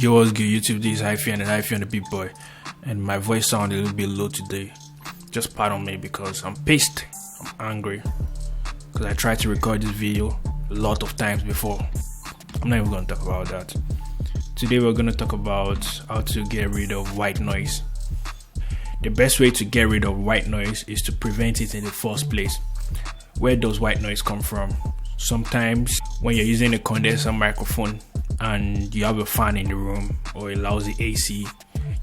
Yo, what's good YouTube? This is Hyphy and Hyphy and the Big Boy, and my voice sounds a little bit low today. Just pardon me because I'm pissed, I'm angry, because I tried to record this video a lot of times before. I'm not even going to talk about that. Today we're going to talk about how to get rid of white noise. The best way to get rid of white noise is to prevent it in the first place. Where does white noise come from? Sometimes when you're using a condenser microphone and you have a fan in the room or a lousy AC,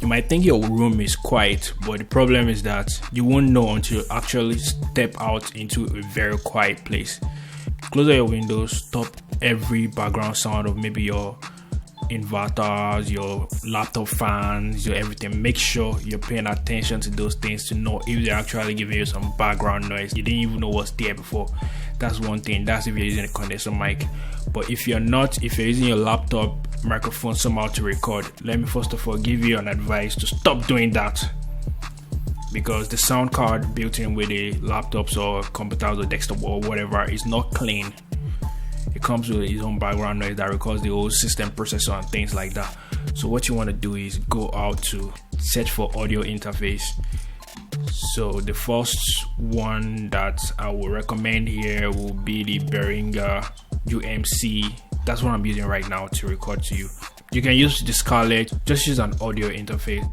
you might think your room is quiet, but the problem is that you won't know until you actually step out into a very quiet place. Close your windows, stop every background sound of maybe your inverters, your laptop fans, your everything. Make sure you're paying attention to those things to know if they're actually giving you some background noise you didn't even know was there before. That's one thing. That's if you're using a condenser mic. But if you're not, if you're using your laptop microphone somehow to record, let me first of all give you an advice to stop doing that, because the sound card built in with the laptops or computers or desktop or whatever is not clean. It comes with its own background noise that records the whole system processor and things like that. So what you want to do is go out to search for audio interface. So the first one that I will recommend here will be the Behringer UMC. That's what I'm using right now to record to you. You can use the Scarlett, just use an audio interface.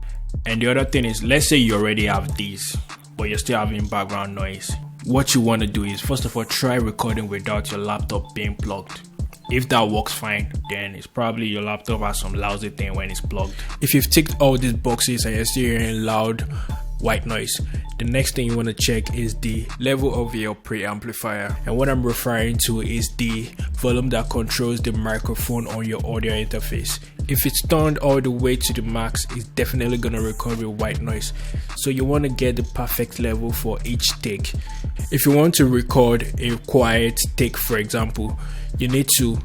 And the other thing is, let's say you already have these, but you're still having background noise. What you want to do is, first of all, try recording without your laptop being plugged. If that works fine, then it's probably your laptop has some lousy thing when it's plugged. If you've ticked all these boxes and you're still hearing loud white noise, the next thing you want to check is the level of your preamplifier. And what I'm referring to is the volume that controls the microphone on your audio interface. If it's turned all the way to the max, it's definitely going to record with white noise. So you want to get the perfect level for each take. If you want to record a quiet take, for example, you need to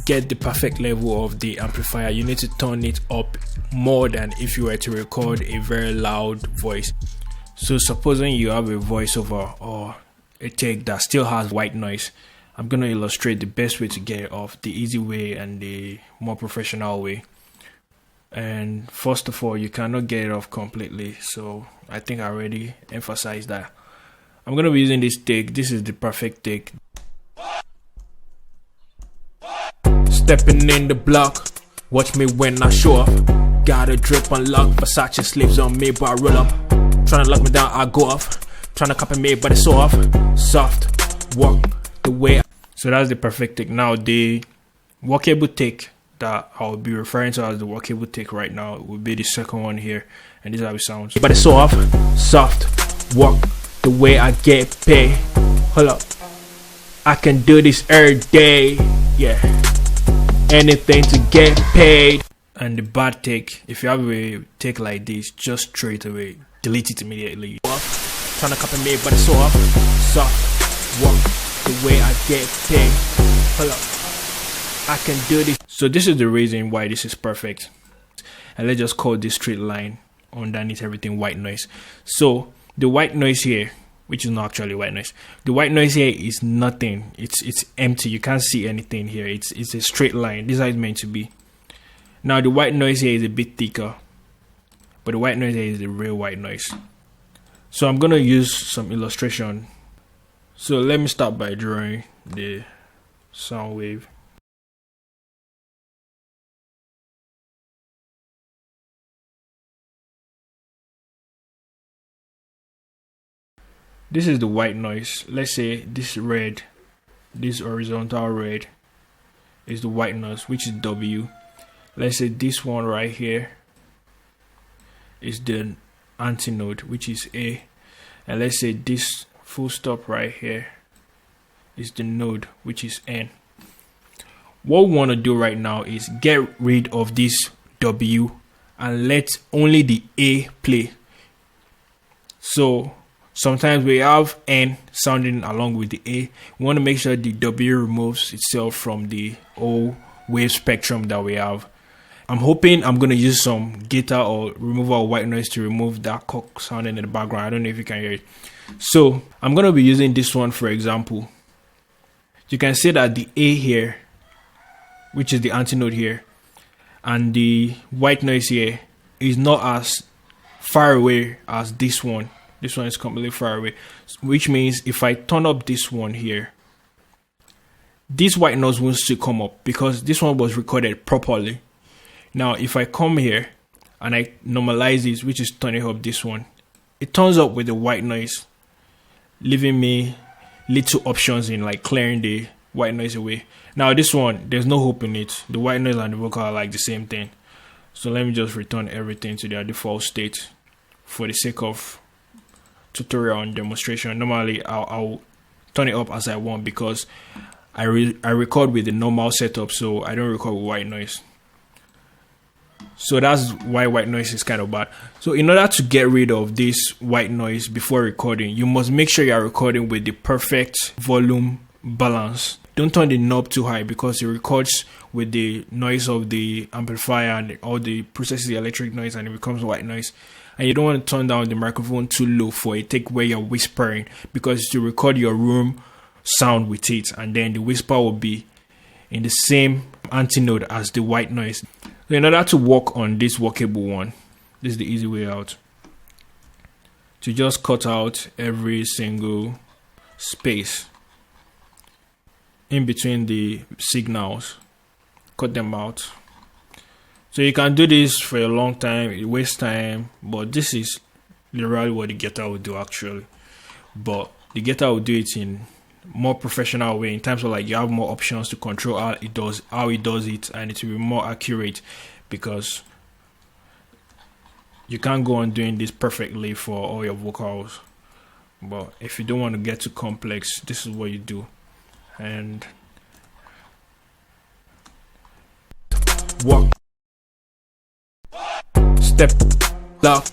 get the perfect level of the amplifier. You need to turn it up more than if you were to record a very loud voice. So supposing you have a voiceover or a take that still has white noise, I'm going to illustrate the best way to get it off, the easy way and the more professional way. And first of all, you cannot get it off completely, so I think I already emphasized that. I'm going to be using this take. This is the perfect take. Stepping in the block, watch me when I show up. Got a drip on lock, Versace sleeves on me, but I roll up. Tryna lock me down, I go off. Tryna copy me, but it's so off. Soft, walk the way. So that's the perfect take. Now the workable take that I'll be referring to as the workable take right now will be the second one here, and this is how it sounds. But it's so off, soft, walk the way I get paid. Hold up, I can do this every day, yeah. Anything to get paid. And the bad take, if you have a take like this, just straight away delete it immediately. Trying to copy me, but it's so off, soft, walk the way I get paid. Hold up, I can do this. So this is the reason why this is perfect. And let's just call this straight line underneath everything white noise. So the white noise here, which is not actually white noise, the white noise here is nothing. It's empty. You can't see anything here. It's a straight line. This is how it's meant to be. Now the white noise here is a bit thicker, but the white noise here is the real white noise. So I'm gonna use some illustration. So let me start by drawing the sound wave. This is the white noise. Let's say this red, this horizontal red is the white noise, which is W. Let's say this one right here is the antinode, which is A. And let's say this full stop right here is the node, which is N. What we want to do right now is get rid of this W and let only the A play. So sometimes we have N sounding along with the A. We want to make sure the W removes itself from the whole wave spectrum that we have. I'm hoping I'm going to use some guitar or removal of white noise to remove that cock sounding in the background. I don't know if you can hear it. So I'm going to be using this one for example. You can see that the A here, which is the antinode here, and the white noise here is not as far away as this one. This one is completely far away, which means if I turn up this one here, this white noise won't still come up because this one was recorded properly. Now if I come here and I normalize this, which is turning up this one, it turns up with the white noise, leaving me little options in like clearing the white noise away. Now this one, there's no hope in it. The white noise and the vocal are like the same thing. So let me just return everything to their default state for the sake of tutorial and demonstration. Normally I'll turn it up as I want because I record with the normal setup, so I don't record with white noise. So that's why white noise is kind of bad. So in order to get rid of this white noise before recording, you must make sure you are recording with the perfect volume balance. Don't turn the knob too high because it records with the noise of the amplifier and all the processes the electric noise, and it becomes white noise. And you don't want to turn down the microphone too low for a take where you're whispering, because to record your room sound with it, and then the whisper will be in the same antinode as the white noise. So in order to work on this workable one, this is the easy way out. To just cut out every single space in between the signals, cut them out. So you can do this for a long time, it wastes time, but this is literally what the getter will do actually. But the getter will do it in more professional way, in terms of like you have more options to control how it does it, and it will be more accurate, because you can't go on doing this perfectly for all your vocals. But if you don't want to get too complex, this is what you do. And walk, step up,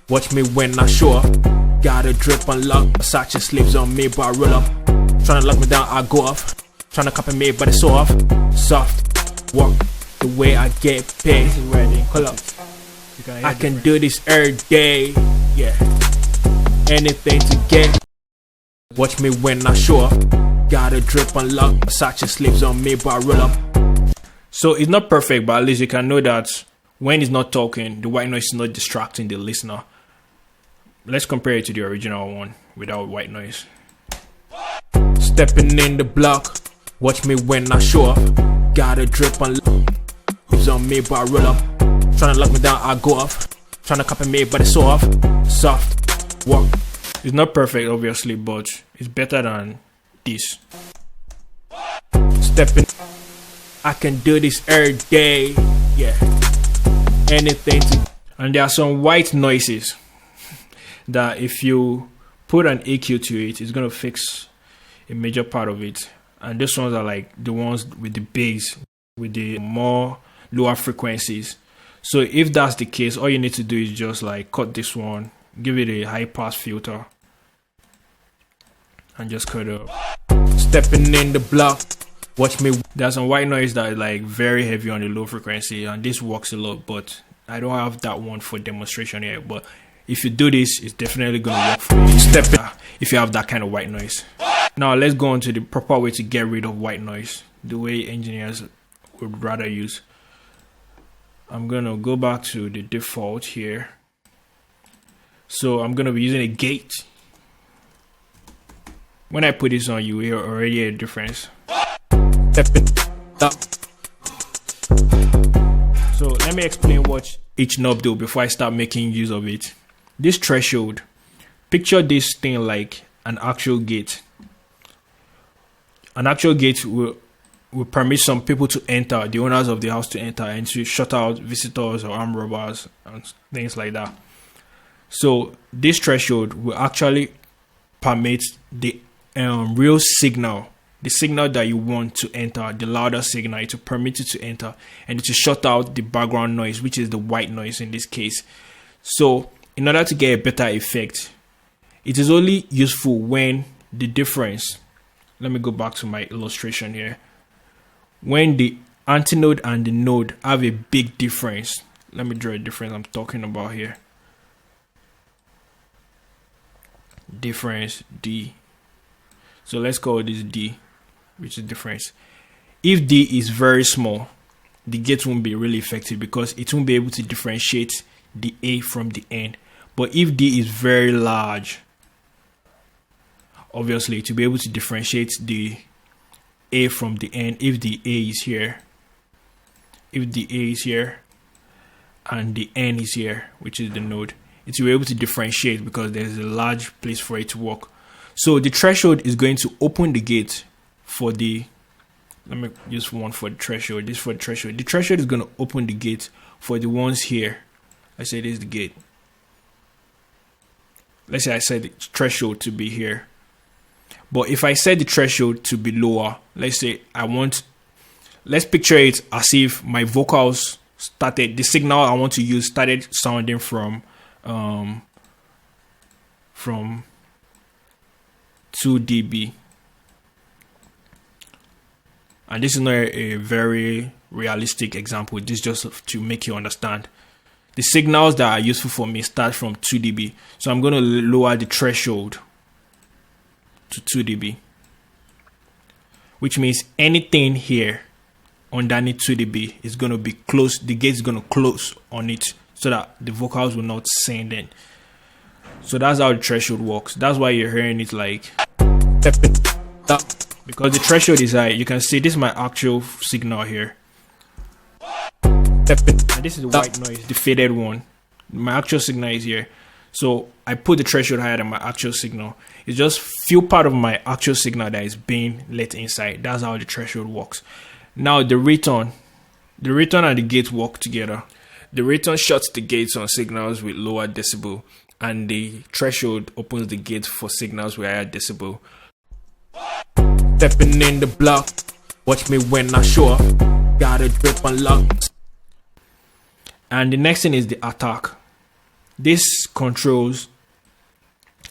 watch me when I show up. Got a drip on lock, Versace sleeves on me, but I roll up. Tryna lock me down, I go off. Tryna copy me, but it's so off. Soft, walk the way I get paid. Ready, hold up. I can do this every day, yeah. Anything to get. Watch me when I show up. Got a drip on lock, Versace sleeves on me, but I roll up. So it's not perfect, but at least you can know that when he's not talking, the white noise is not distracting the listener. Let's compare it to the original one without white noise. Stepping in the block, watch me when I show up. Got a drip on lives on me, but I roll up. Tryna lock me down, I go off. Tryna copy me, but it's so off. Soft, walk. It's not perfect, obviously, but it's better than this. Stepping, I can do this every day, yeah. Anything to. And there are some white noises that if you put an EQ to it, it's gonna fix a major part of it. And these ones are like the ones with the bass, with the more lower frequencies. So if that's the case, all you need to do is just like cut this one, give it a high pass filter, and just cut it up. Stepping in the block, watch me. There's some white noise that is like very heavy on the low frequency, and this works a lot, but I don't have that one for demonstration yet. But if you do this, it's definitely gonna work for you. Step if you have that kind of white noise. Now let's go on to the proper way to get rid of white noise, the way engineers would rather use. I'm gonna go back to the default here. So I'm gonna be using a gate. When I put this on, you hear already a difference. Step it up. So let me explain what each knob do before I start making use of it. This threshold, picture this thing like an actual gate. An actual gate will permit some people to enter, the owners of the house to enter, and to shut out visitors or armed robbers and things like that. So this threshold will actually permit the real signal, the signal that you want to enter, the louder signal, to permit it to enter, and to shut out the background noise, which is the white noise in this case. So in order to get a better effect, it is only useful when the difference, let me go back to my illustration here, when the antinode and the node have a big difference. Let me draw a difference I'm talking about here. Difference D. So let's call this D, which is difference. If D is very small, the gate won't be really effective because it won't be able to differentiate the A from the N. But if D is very large, obviously to be able to differentiate the A from the N, if the A is here, if the A is here and the N is here, which is the node, it will be able to differentiate because there's a large place for it to work. So the threshold is going to open the gate for the, let me use one for the threshold, this for the threshold. The threshold is going to open the gate for the ones here. Let's say this is the gate. Let's say I set the threshold to be here. But if I set the threshold to be lower, let's say let's picture it as if my vocals started, the signal I want to use started sounding from 2 dB. And this is not a very realistic example. This is just to make you understand. The signals that are useful for me start from 2 dB. So I'm going to lower the threshold to 2 dB. Which means anything here underneath 2 dB is going to be close. The gate is going to close on it so that the vocals will not send in. So that's how the threshold works. That's why you're hearing it like because the threshold is high. You can see this is my actual signal here. And this is the white noise, the faded one. My actual signal is here. So I put the threshold higher than my actual signal. It's just few part of my actual signal that is being let inside. That's how the threshold works. Now the return and the gate work together. The return shuts the gates on signals with lower decibel, and the threshold opens the gate for signals with higher decibel. Stepping in the block, watch me when I show up. Got a drip unlocked. And the next thing is the attack. This controls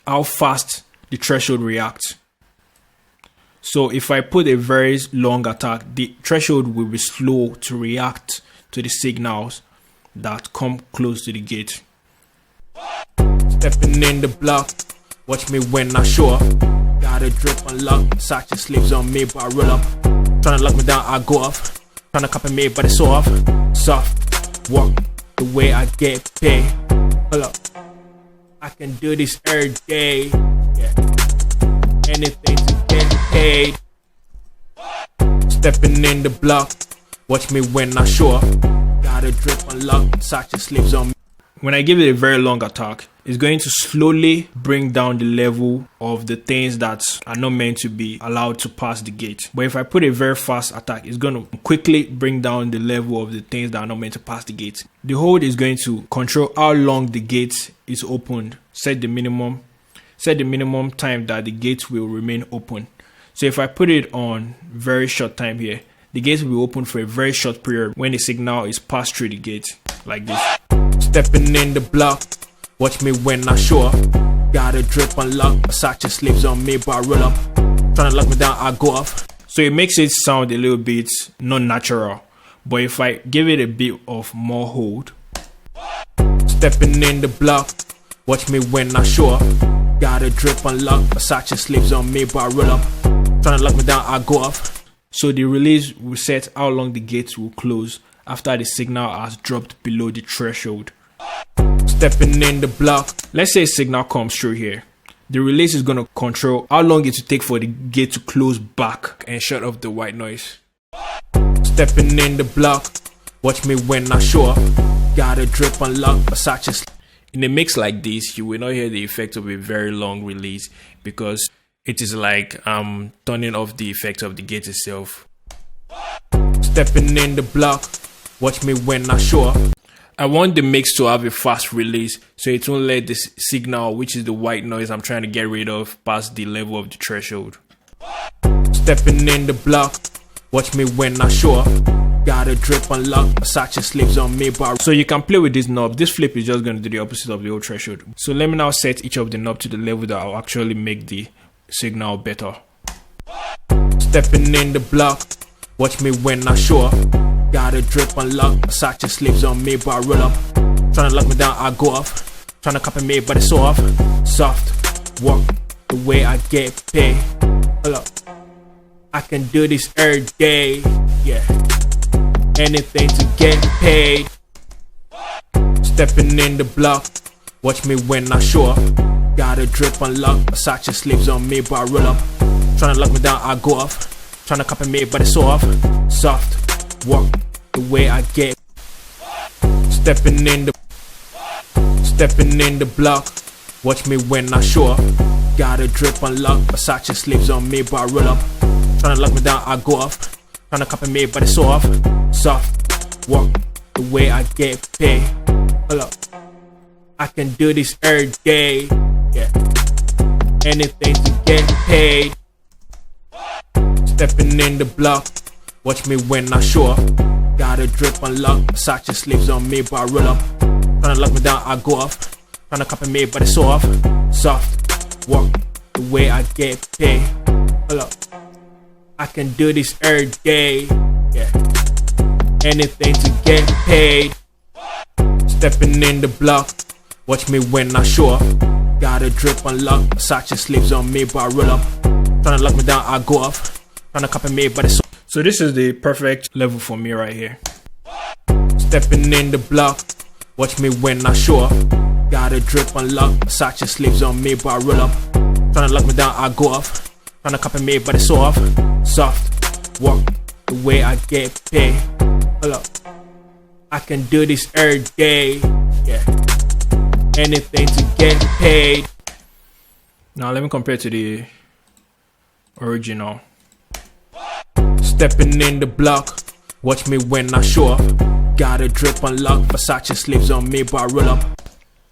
how fast the threshold reacts. So if I put a very long attack, the threshold will be slow to react to the signals that come close to the gate. Stepping in the block, watch me when I show up. Got a drip unlocked, such a sleeves on me, but I roll up. Tryna lock me down, I go off. Tryna copy me, but it's off. Soft, walk the way I get paid. Hold up, I can do this every day. Yeah, anything to get paid. Stepping in the block, watch me when I show up. Got a drip unlocked, such a sleeves on me. When I give it a very long attack, it's going to slowly bring down the level of the things that are not meant to be allowed to pass the gate. But if I put a very fast attack, it's going to quickly bring down the level of the things that are not meant to pass the gate. The hold is going to control how long the gate is opened. Set the minimum time that the gate will remain open. So if I put it on very short time here, the gate will be open for a very short period when the signal is passed through the gate, like this. Stepping in the block, watch me when I show up. Got a drip unlocked, such a sleeves on me, but I roll up. Tryna lock me down, I go off. So it makes it sound a little bit not natural. But if I give it a bit of more hold. Stepping in the block, watch me when I show up. Got a drip unlocked, such a sleeves on me, but I roll up. Tryna lock me down, I go off. So the release will set how long the gates will close after the signal has dropped below the threshold. Stepping in the block, let's say a signal comes through here. The release is going to control how long it will take for the gate to close back and shut off the white noise. Stepping in the block, watch me when I show up. Got a drip unlocked, such a in a mix like this, you will not hear the effect of a very long release because it is like turning off the effect of the gate itself. Stepping in the block, watch me when I show up. I want the mix to have a fast release so it won't let this signal, which is the white noise I'm trying to get rid of, past the level of the threshold. Stepping in the block, watch me when I show up. Got a drip unlocked, such a sleeves on me, but so you can play with this knob. This flip is just going to do the opposite of the old threshold. So let me now set each of the knob to the level that will actually make the signal better. Stepping in the block, watch me when I show up. Got a drip unlocked, such a sleeves on me, but I roll up. Tryna lock me down, I go off. Tryna copy me, but it's off. Soft, walk the way I get paid. Hold up, I can do this every day. Yeah, anything to get paid. Stepping in the block, watch me when I show up. Got a drip on lock, Versace sleeves on me, but I roll up. Tryna lock me down, I go off. Tryna copy me, but it's so off. Soft, walk the way I get. Stepping in the block, watch me when I show up. Got a drip on lock, Versace sleeves on me, but I roll up. Tryna lock me down, I go off. Tryna copy me, but it's so off. Soft, walk the way I get paid. Hold up, I can do this every day. Yeah, anything to get paid. Stepping in the block, watch me when I show up. Got a drip on lock, Versace sleeves on me, but I roll up. Tryna lock me down, I go off. Tryna copy me, but it's so off. Soft, walk the way I get paid. Hold up, I can do this every day. Yeah, anything to get paid. Stepping in the block, watch me when I show up. Got a drip on lock, Versace sleeves on me, but I roll up. Tryna lock me down, I go off. Tryna copy me, but it's so this is the perfect level for me right here. Stepping in the block, watch me when I show up. Got a drip on lock, Versace sleeves on me, but I roll up. Tryna lock me down, I go off. Tryna copy me, but it's so off. Soft, walk the way I get paid. Hold up, I can do this every day. Yeah, anything to get paid. Now let me compare to the original. Stepping in the block, watch me when I show up. Got a drip on lock, Versace sleeves on me, but I roll up.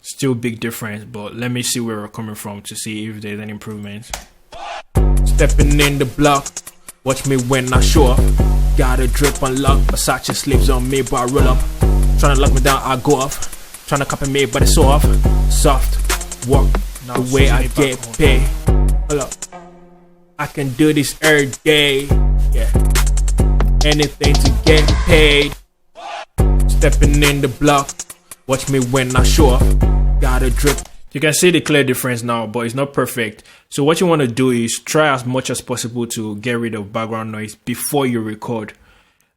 Still big difference, but let me see where we're coming from to see if there's any improvements. Stepping in the block, watch me when I show up. Got a drip on lock, Versace sleeves on me, but I roll up. Tryna lock me down, I go off. Tryna copy me, but it's so off. Soft, walk now the way I get paid. Hold up, I can do this every day. Yeah, anything to get paid. Stepping in the block, watch me when I show up. Got a drip. You can see the clear difference now, but it's not perfect. So what you want to do is try as much as possible to get rid of background noise before you record.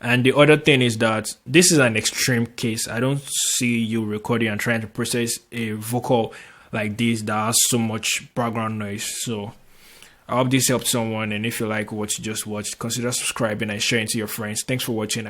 And the other thing is that this is an extreme case. I don't see you recording and trying to process a vocal like this that has so much background noise. So I hope this helped someone, and if you like what you just watched, consider subscribing and sharing to your friends. Thanks for watching.